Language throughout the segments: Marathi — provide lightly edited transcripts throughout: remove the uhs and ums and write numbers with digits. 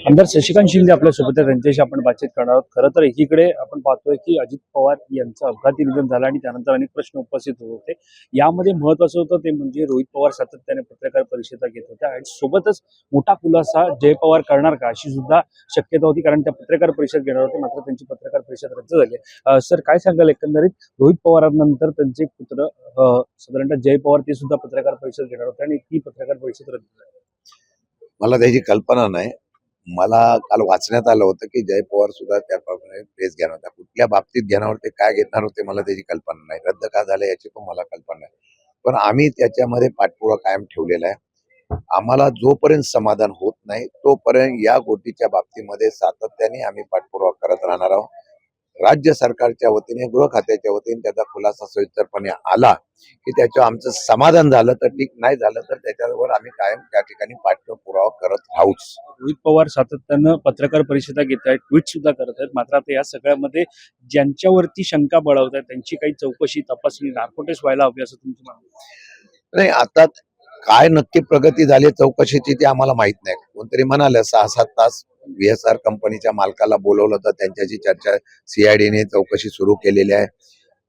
आमदार शशिकांत शिंदे आपल्यासोबत आहे, त्यांच्याशी आपण बातचीत करणार आहोत. खरं तर एकीकडे आपण पाहतोय की अजित पवार यांचं अपघाती निधन झालं आणि त्यानंतर अनेक प्रश्न उपस्थित होत होते. यामध्ये महत्वाचं होतं ते म्हणजे रोहित पवार सातत्याने पत्रकार परिषदा घेत होत्या आणि सोबतच मोठा खुलासा जय पवार करणार का अशी सुद्धा शक्यता होती, कारण त्या पत्रकार परिषद घेणार होते. मात्र त्यांची पत्रकार परिषद रद्द झाली. सर, काय सांगाल एकंदरीत रोहित पवारांनंतर त्यांचे पुत्र साधारणतः जय पवार ते सुद्धा पत्रकार परिषद घेणार होते आणि ती पत्रकार परिषद रद्द झाली. मला त्याची कल्पना नाही. मला काल वाचण्यात आलं होतं की जय पवार सुद्धा त्याप्रमाणे प्रेस घेणार होता. कुठल्या बाबतीत घेणार होते, काय घेणार होते, मला त्याची कल्पना नाही. रद्द का झालं याची पण मला कल्पना नाही. पण आम्ही त्याच्यामध्ये पाठपुरावा कायम ठेवलेला आहे. आम्हाला जोपर्यंत समाधान होत नाही तोपर्यंत या गोष्टीच्या बाबतीमध्ये सातत्याने आम्ही पाठपुरावा करत राहणार आहोत. राज्य सरकारच्या वतीने, गृह खात्याच्या वतीने त्याचा खुलासा सविस्तरपणे आला की त्याच्यावर आमचं समाधान झालं तर ठीक, नाही झालं तर त्याच्यावर आम्ही कायम त्या ठिकाणी पाठपुरावा करत राहूच. रोहित पवार सातत्यानं पत्रकार परिषदा घेत आहेत, ट्विट सुद्धा करत आहेत. मात्र आता या सगळ्यामध्ये ज्यांच्यावरती शंका बळावत आहेत त्यांची काही चौकशी, तपासणी, नार्कोटेस्ट व्हायला हवी असं तुमचं म्हणणं आहे? नाही, आता काय नक्की प्रगती झाली चौकशीची ते आम्हाला माहित नाही. कोणतरी म्हणाले 6-7 तास VSR कंपनीच्या मालकाला बोलवलं तर त्यांच्याशी चर्चा CIDने चौकशी सुरू केलेली आहे.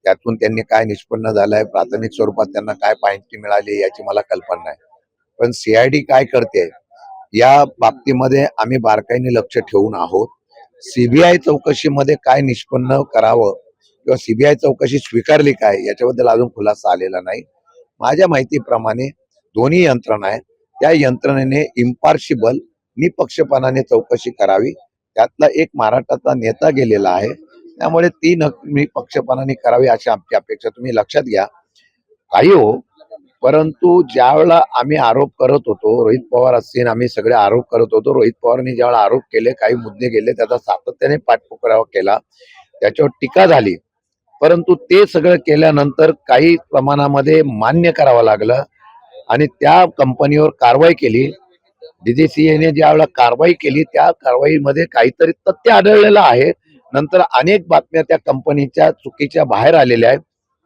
त्यातून त्यांनी काय निष्पन्न झालंय, प्राथमिक स्वरूपात त्यांना काय माहिती मिळाली याची मला कल्पना नाही. पण CID काय करते या बाबतीमध्ये आम्ही बारकाईने लक्ष ठेवून आहोत. CBI चौकशीमध्ये काय निष्पन्न करावं किंवा CBI चौकशी स्वीकारली काय याच्याबद्दल अजून खुलासा आलेला नाही. माझ्या माहितीप्रमाणे दोन्ही यंत्रणा आहे, त्या यंत्रणेने इम्पार्शिबल, निपक्षपाताने चौकशी करावी. त्यातला एक महाराष्ट्राचा नेता गेलेला आहे, त्यामुळे ती निपक्षपाताने करावी अशी आमची अपेक्षा. तुम्ही लक्षात घ्या, काही हो, परंतु ज्यावेळेला आम्ही आरोप करत होतो, रोहित पवार असतील, आम्ही सगळे आरोप करत होतो. रोहित पवारांनी ज्यावेळेला आरोप केले, काही मुद्दे गेले, त्याचा सातत्याने पाठपुरावा केला, त्याच्यावर टीका झाली. परंतु ते सगळं केल्यानंतर काही प्रमाणामध्ये मान्य करावं लागलं आणि त्या कंपनीवर कारवाई केली. DGCAने ज्यावेळेला कारवाई केली त्या कारवाईमध्ये काहीतरी तथ्य आढळलेलं आहे. नंतर अनेक बातम्या त्या कंपनीच्या चुकीच्या बाहेर आलेल्या आहेत.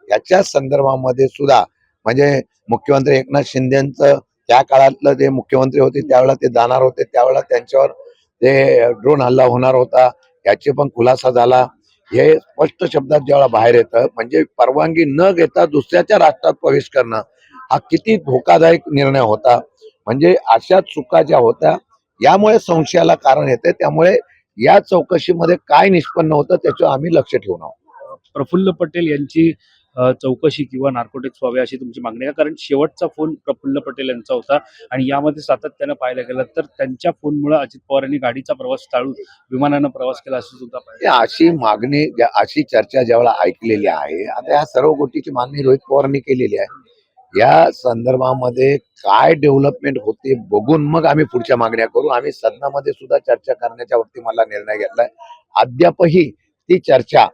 याच्या संदर्भामध्ये सुद्धा म्हणजे मुख्यमंत्री एकनाथ शिंदेचं त्या काळातलं जे मुख्यमंत्री होते त्यावेळेला ते जाणार होते, त्यावेळेला त्यांच्यावर ते ड्रोन हल्ला होणार होता, याचे पण खुलासा झाला. हे स्पष्ट शब्दात ज्यावेळेला बाहेर येतं, म्हणजे परवानगी न घेता दुसऱ्याच्या राष्ट्रात प्रवेश करणं हा किती धोकादायक निर्णय होता. म्हणजे अशा चुका ज्या होत्या यामुळे संशयाला कारण येते. त्यामुळे या चौकशीमध्ये काय निष्पन्न होतं त्याच्यावर आम्ही लक्ष ठेवून आहोत. प्रफुल्ल पटेल यांची चौकशी किंवा नार्कोटिक्स व्हावे अशी तुमची मागणी आहे, कारण शेवटचा फोन प्रफुल्ल पटेल यांचा होता आणि यामध्ये सातत्यानं पाहायला गेलं तर त्यांच्या फोनमुळे अजित पवार यांनी गाडीचा प्रवास टाळून विमानानं प्रवास केला असं सुद्धा पाहिजे. अशी मागणी, अशी चर्चा ज्यावेळेला ऐकलेली आहे, आता या सर्व गोष्टीची मागणी रोहित पवारांनी केलेली आहे. या संदर्भामध्ये काय डेव्हलपमेंट होते बघून मग आम्ही पुढच्या मागण्या करू. आम्ही सदनामध्ये सुद्धा चर्चा करण्याच्या वरती मला निर्णय घेतलाय. अद्यापही ती चर्चा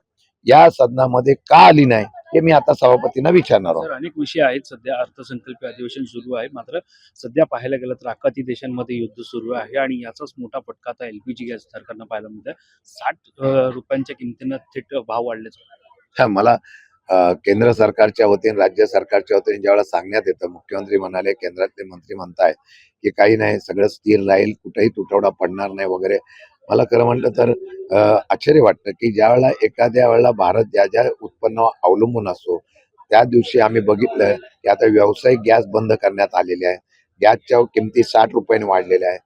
या सदनामध्ये का आली नाही हे मी आता सभापतींना विचारणार आहोत. अनेक विषय आहेत. सध्या अर्थसंकल्पीय अधिवेशन सुरू आहे, मात्र सध्या पाहायला गेलं तर आखाती देशांमध्ये युद्ध सुरू आहे आणि याचाच मोठा फटका आता LPG गॅस धारकांना पाहायला मिळतोय. 60 रुपयांच्या किमतीनं थेट भाव वाढले. मला केंद्र सरकारच्या वतीने, राज्य सरकारच्या वतीने ज्यावेळेला सांगण्यात येतं, मुख्यमंत्री म्हणाले, केंद्रातले मंत्री म्हणताय की काही नाही, सगळं स्थिर राहील, कुठेही तुटवडा पडणार नाही वगैरे. मला खरं म्हटलं तर आश्चर्य वाटतं की ज्यावेळेला एखाद्या वेळेला भारत ज्या ज्या उत्पन्नावर अवलंबून असतो त्या दिवशी आम्ही बघितलं की आता व्यावसायिक गॅस बंद करण्यात आलेले आहे. गॅसच्या किमती 60 रुपयाने वाढलेल्या आहे.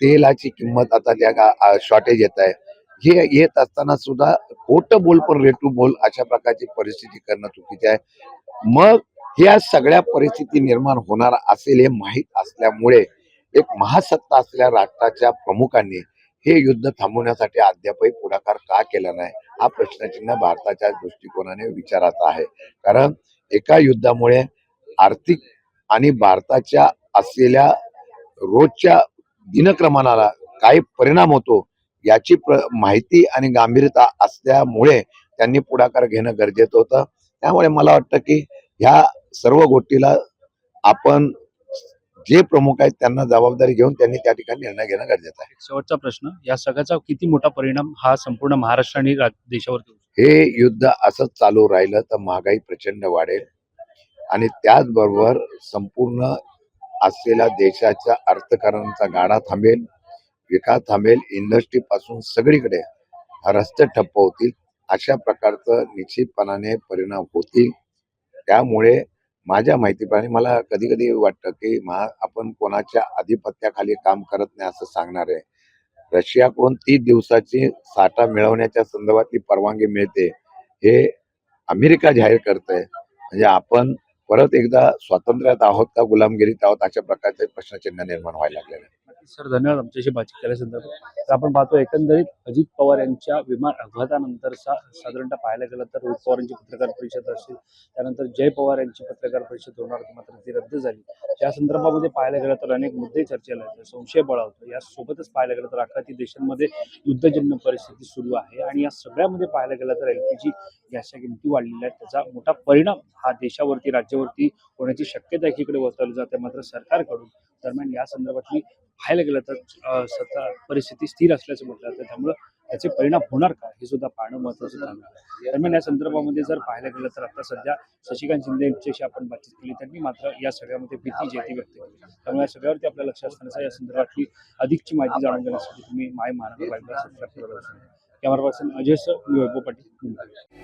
तेलाची किंमत आता त्या शॉर्टेज येत आहे. हे येत असताना सुद्धा खोटं बोल पण रेटू बोल अशा प्रकारची परिस्थिती करणं चुकीचे आहे. मग ह्या सगळ्या परिस्थिती निर्माण होणार असेल हे माहीत असल्यामुळे एक महासत्ता असलेल्या राष्ट्राच्या प्रमुखांनी हे युद्ध थांबवण्यासाठी अद्यापही पुढाकार का केला नाही हा प्रश्नचिन्ह भारताच्या दृष्टिकोनाने विचाराचा आहे. कारण एका युद्धामुळे आर्थिक आणि भारताच्या असलेल्या रोजच्या दिनक्रमाला काय परिणाम होतो याची माहिती आणि गांभीर्यता असल्यामुळे त्यांनी पुढाकार घेणं गरजेचं होतं. त्यामुळे मला वाटतं की ह्या सर्व गोष्टीला आपण जे प्रमुख आहेत त्यांना जबाबदारी घेऊन त्यांनी त्या ठिकाणी निर्णय घेणं गरजेचं आहे. शेवटचा प्रश्न, या सगळ्याचा किती मोठा परिणाम हा संपूर्ण महाराष्ट्र आणि देशावरती होतो? हे युद्ध असंच चालू राहिलं तर महागाई प्रचंड वाढेल आणि त्याचबरोबर संपूर्ण असलेल्या देशाच्या अर्थकारणाचा गाडा थांबेल. विकास थांबेल, इंडस्ट्री पासून सगळीकडे रस्ते ठप्प होतील, अशा प्रकारचं निश्चितपणाने परिणाम होतील. त्यामुळे माझ्या माहितीप्रमाणे मला कधी कधी वाटतं की आपण कोणाच्या आधिपत्याखाली काम करत नाही असं सांगणार आहे. रशियाकडून 30 दिवसाची साठा मिळवण्याच्या संदर्भातली परवानगी मिळते हे अमेरिका जाहीर करते. म्हणजे आपण परत एकदा स्वातंत्र्यात आहोत का गुलामगिरीत आहोत, अशा प्रकारचे प्रश्नचिन्ह निर्माण व्हायला लागलेले आहे. सर धन्यवाद आमच्याशी बातचीत केल्यासंदर्भात. तर आपण पाहतो एकंदरीत अजित पवार यांच्या विमान अपघातानंतरचा साधारणतः पाहायला गेलं तर रोहित पवारांची पत्रकार परिषद असेल, त्यानंतर जय पवार यांची पत्रकार परिषद होणार होती मात्र ती रद्द झाली. या संदर्भामध्ये पाहायला गेलं तर अनेक मुद्दे चर्चेला आहेत, संशय बळावतो. यासोबतच पाहायला गेलं तर अख्खा देशांमध्ये युद्धजन्य परिस्थिती सुरू आहे आणि या सगळ्यामध्ये पाहायला गेलं तर LPG गॅसच्या किमती वाढलेल्या आहेत. त्याचा मोठा परिणाम हा देशावरती राज्यावरती होण्याची शक्यता एकीकडे वर्तवली जाते. मात्र सरकारकडून दरम्यान या संदर्भातली पाहायला गेलं तर सध्या परिस्थिती स्थिर असल्याचं म्हटलं जातं. त्यामुळं त्याचे परिणाम होणार का हे सुद्धा पाहणं महत्त्वाचं ठरणार. दरम्यान या संदर्भामध्ये जर पाहायला गेलं तर आता सध्या शशिकांत शिंदे यांच्याशी आपण बातचीत केली. त्यांनी मात्र या सगळ्यामध्ये भीती जी आहे ती व्यक्त केली. त्यामुळे या सगळ्यावरती आपल्या लक्ष असताना या संदर्भातली अधिकची माहिती जाणून घेण्यासाठी तुम्ही माय महानगरपालिका सबस्क्राईब करत असाल. कॅमेरा पर्सन अजय सर, मी वैभव पाटील, मुंबई.